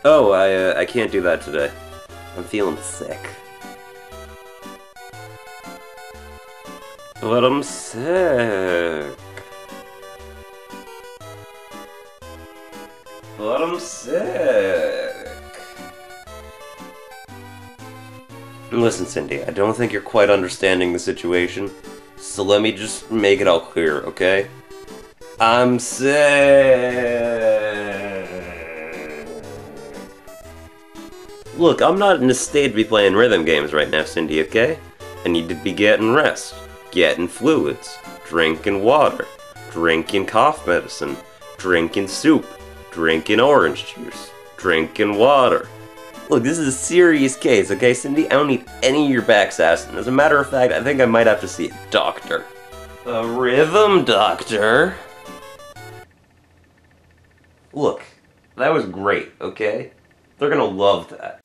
Oh, I can't do that today. I'm feeling sick. But I'm sick. But I'm sick. Listen, Cindy, I don't think you're quite understanding the situation, so let me just make it all clear, okay? I'm sick. Look, I'm not in a state to be playing rhythm games right now, Cindy, okay? I need to be getting rest, getting fluids, drinking water, drinking cough medicine, drinking soup, drinking orange juice, drinking water. Look, this is a serious case, okay, Cindy? I don't need any of your backsass, and as a matter of fact, I think I might have to see a doctor. A rhythm doctor? Look, that was great, okay? They're gonna love that.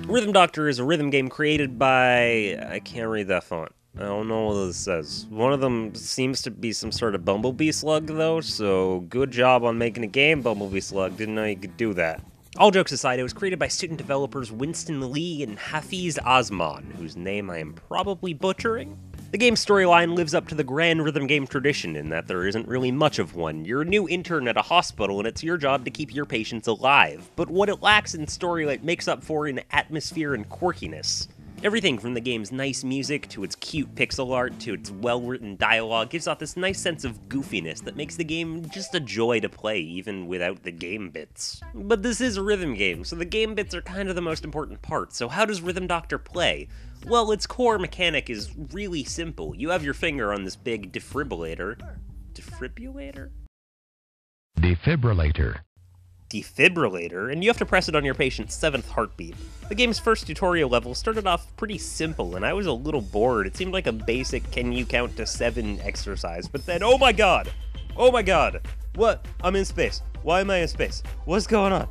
Rhythm Doctor is a rhythm game created by... I can't read that font. I don't know what this says. One of them seems to be some sort of Bumblebee slug, though, so good job on making a game, Bumblebee Slug. Didn't know you could do that. All jokes aside, it was created by student developers Winston Lee and Hafiz Osman, whose name I am probably butchering. The game's storyline lives up to the grand rhythm game tradition in that there isn't really much of one. You're a new intern at a hospital and it's your job to keep your patients alive, but what it lacks in storyline makes up for in atmosphere and quirkiness. Everything from the game's nice music, to its cute pixel art, to its well-written dialogue gives off this nice sense of goofiness that makes the game just a joy to play, even without the game bits. But this is a rhythm game, so the game bits are kind of the most important part, so how does Rhythm Doctor play? Well, its core mechanic is really simple. You have your finger on this big defibrillator. Defibrillator? Defibrillator, and you have to press it on your patient's 7th heartbeat. The game's first tutorial level started off pretty simple, and I was a little bored. It seemed like a basic can you count to 7 exercise, but then, oh my god! Oh my god! What? I'm in space. Why am I in space? What's going on?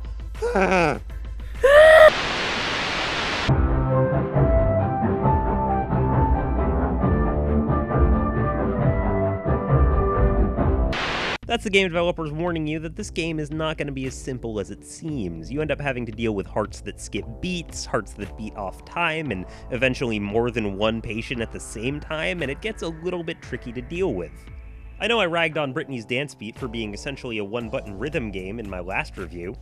That's the game developers warning you that this game is not going to be as simple as it seems. You end up having to deal with hearts that skip beats, hearts that beat off time, and eventually more than one patient at the same time, and it gets a little bit tricky to deal with. I know I ragged on Britney's Dance Beat for being essentially a one-button rhythm game in my last review,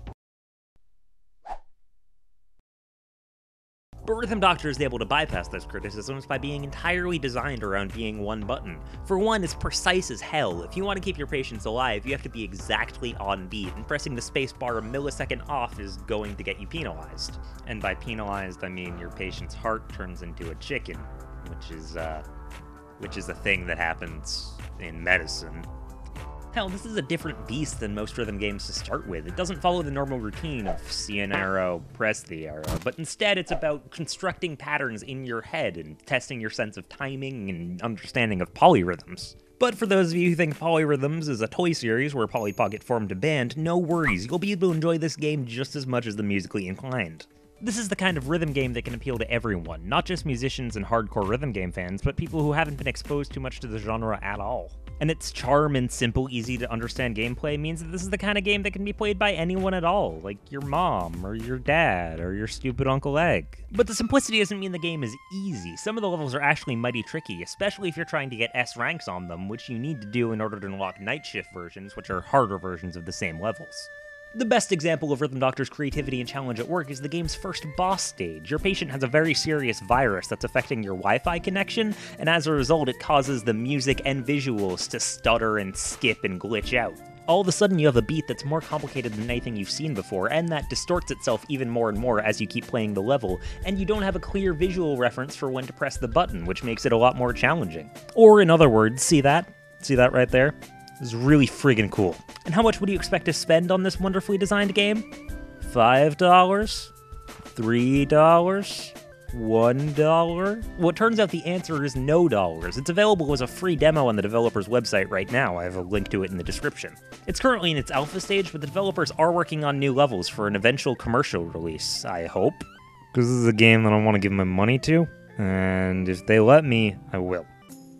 but Rhythm Doctor is able to bypass those criticisms by being entirely designed around being one button. For one, it's precise as hell. If you want to keep your patients alive, you have to be exactly on beat, and pressing the spacebar a millisecond off is going to get you penalized. And by penalized, I mean your patient's heart turns into a chicken, which is a thing that happens in medicine. Hell, this is a different beast than most rhythm games to start with. It doesn't follow the normal routine of see an arrow, press the arrow, but instead it's about constructing patterns in your head and testing your sense of timing and understanding of polyrhythms. But for those of you who think Polyrhythms is a toy series where Polly Pocket formed a band, no worries, you'll be able to enjoy this game just as much as the musically inclined. This is the kind of rhythm game that can appeal to everyone, not just musicians and hardcore rhythm game fans, but people who haven't been exposed too much to the genre at all. And its charm and simple, easy-to-understand gameplay means that this is the kind of game that can be played by anyone at all, like your mom, or your dad, or your stupid Uncle Egg. But the simplicity doesn't mean the game is easy. Some of the levels are actually mighty tricky, especially if you're trying to get S ranks on them, which you need to do in order to unlock night shift versions, which are harder versions of the same levels. The best example of Rhythm Doctor's creativity and challenge at work is the game's first boss stage. Your patient has a very serious virus that's affecting your Wi-Fi connection, and as a result it causes the music and visuals to stutter and skip and glitch out. All of a sudden you have a beat that's more complicated than anything you've seen before, and that distorts itself even more and more as you keep playing the level, and you don't have a clear visual reference for when to press the button, which makes it a lot more challenging. Or in other words, see that? See that right there? This is really friggin' cool. And how much would you expect to spend on this wonderfully designed game? $5? $3? $1? Well, it turns out the answer is no dollars. It's available as a free demo on the developer's website right now. I have a link to it in the description. It's currently in its alpha stage, but the developers are working on new levels for an eventual commercial release, I hope. Because this is a game that I want to give my money to, and if they let me, I will.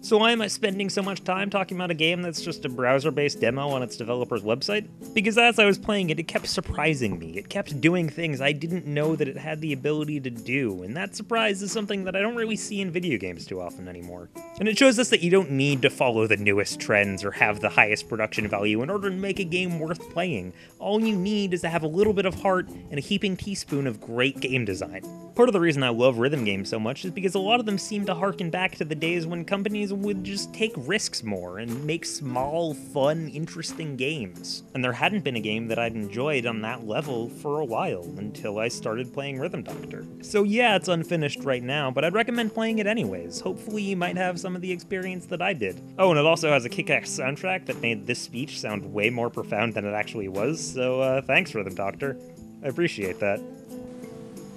So why am I spending so much time talking about a game that's just a browser-based demo on its developer's website? Because as I was playing it, it kept surprising me. It kept doing things I didn't know that it had the ability to do, and that surprise is something that I don't really see in video games too often anymore. And it shows us that you don't need to follow the newest trends or have the highest production value in order to make a game worth playing. All you need is to have a little bit of heart and a heaping teaspoon of great game design. Part of the reason I love rhythm games so much is because a lot of them seem to harken back to the days when companies would just take risks more and make small, fun, interesting games. And there hadn't been a game that I'd enjoyed on that level for a while, until I started playing Rhythm Doctor. So yeah, it's unfinished right now, but I'd recommend playing it anyways. Hopefully you might have some of the experience that I did. Oh, and it also has a kick-ass soundtrack that made this speech sound way more profound than it actually was, so thanks, Rhythm Doctor. I appreciate that.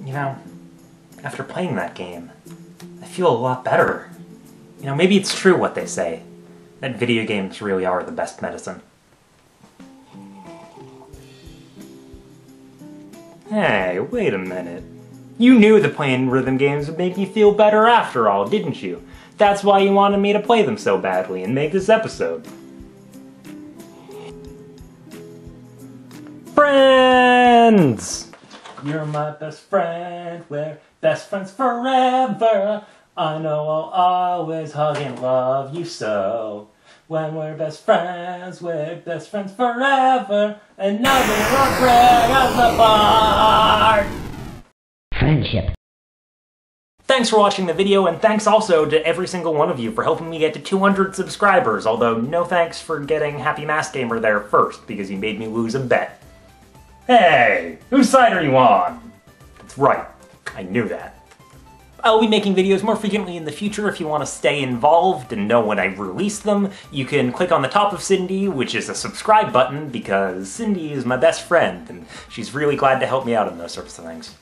You know, after playing that game, I feel a lot better. You know, maybe it's true what they say, that video games really are the best medicine. Hey, wait a minute. You knew that playing rhythm games would make you feel better after all, didn't you? That's why you wanted me to play them so badly and make this episode. Friends! You're my best friend, we're best friends forever. I know I'll always hug and love you so. When we're best friends forever. And never will break us apart. Friendship. Thanks for watching the video, and thanks also to every single one of you for helping me get to 200 subscribers, although no thanks for getting Happy Mask Gamer there first, because you made me lose a bet. Hey, whose side are you on? That's right, I knew that. I'll be making videos more frequently in the future. If you want to stay involved and know when I release them, you can click on the top of Cindy, which is a subscribe button, because Cindy is my best friend, and she's really glad to help me out in those sorts of things.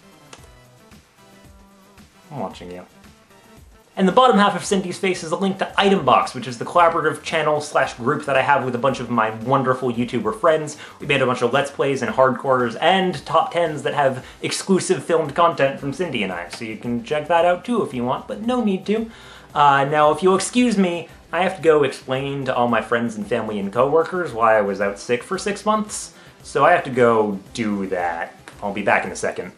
I'm watching you. And the bottom half of Cindy's face is a link to Item Box, which is the collaborative channel / group that I have with a bunch of my wonderful YouTuber friends. We made a bunch of Let's Plays and Hardcores and Top 10s that have exclusive filmed content from Cindy and I, so you can check that out too if you want, but no need to. Now, if you'll excuse me, I have to go explain to all my friends and family and coworkers why I was out sick for 6 months, so I have to go do that. I'll be back in a second.